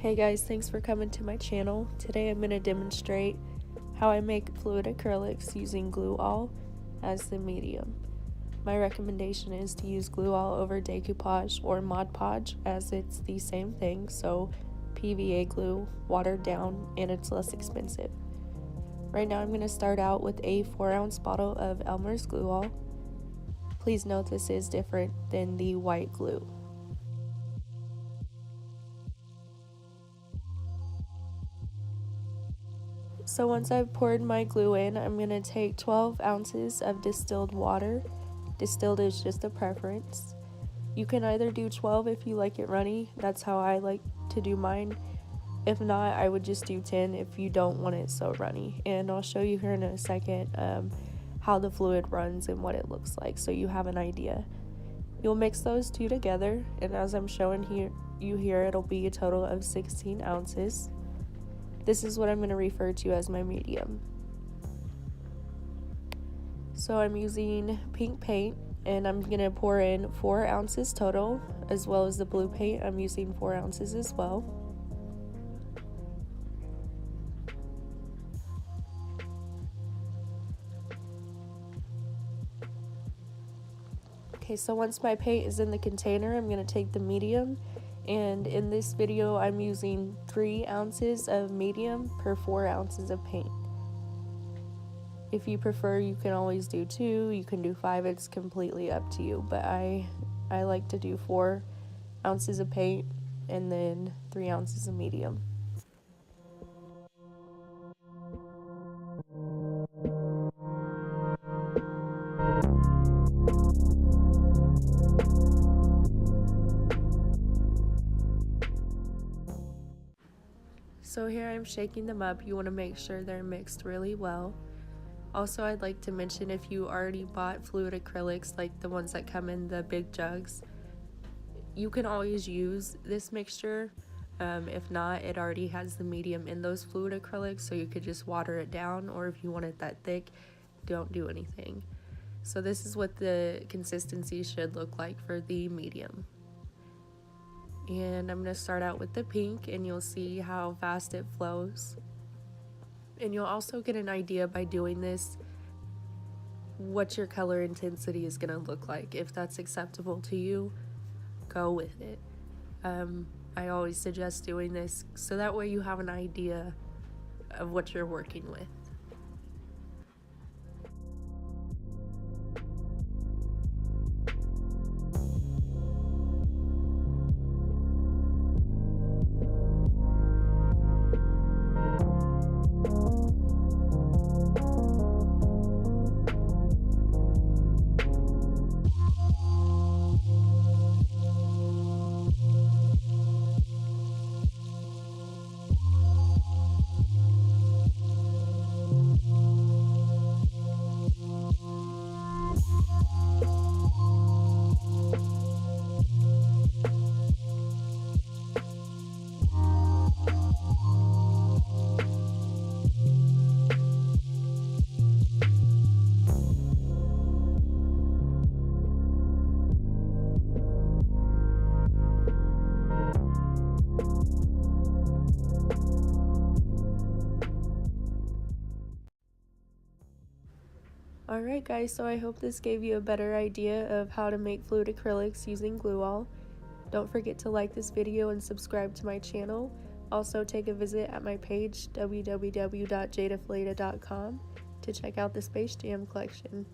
Hey guys, thanks for coming to my channel. Today I'm going to demonstrate how I make fluid acrylics using glue all as the medium. My recommendation is to use glue all over decoupage or Mod Podge, as it's the same thing, so PVA glue, watered down, and it's less expensive. Right now I'm going to start out with a 4-ounce bottle of Elmer's glue all. Please note this is different than the white glue. So once I've poured my glue in, I'm going to take 12 ounces of distilled water. Distilled is just a preference. You can either do 12 if you like it runny. That's how I like to do mine. If not, I would just do 10 if you don't want it so runny. And I'll show you here in a second how the fluid runs and what it looks like, so you have an idea. You'll mix those two together, and as I'm showing you here, it'll be a total of 16 ounces. This is what I'm going to refer to as my medium. So I'm using pink paint, and I'm going to pour in 4 ounces total, as well as the blue paint. I'm using 4 ounces as well. Okay, so once my paint is in the container, I'm going to take the medium, and in this video I'm using 3 ounces of medium per 4 ounces of paint. If you prefer, you can always do 2, you can do 5, it's completely up to you, but I like to do 4 ounces of paint and then 3 ounces of medium. So here I'm shaking them up. You want to make sure they're mixed really well. Also, I'd like to mention, if you already bought fluid acrylics, like the ones that come in the big jugs, you can always use this mixture. If not, it already has the medium in those fluid acrylics, so you could just water it down, or if you want it that thick, don't do anything. So this is what the consistency should look like for the medium. And I'm going to start out with the pink, and you'll see how fast it flows. And you'll also get an idea by doing this what your color intensity is going to look like. If that's acceptable to you, go with it. I always suggest doing this so that way you have an idea of what you're working with. Alright guys, so I hope this gave you a better idea of how to make fluid acrylics using glue all. Don't forget to like this video and subscribe to my channel. Also take a visit at my page www.jadafleda.com to check out the Space Jam collection.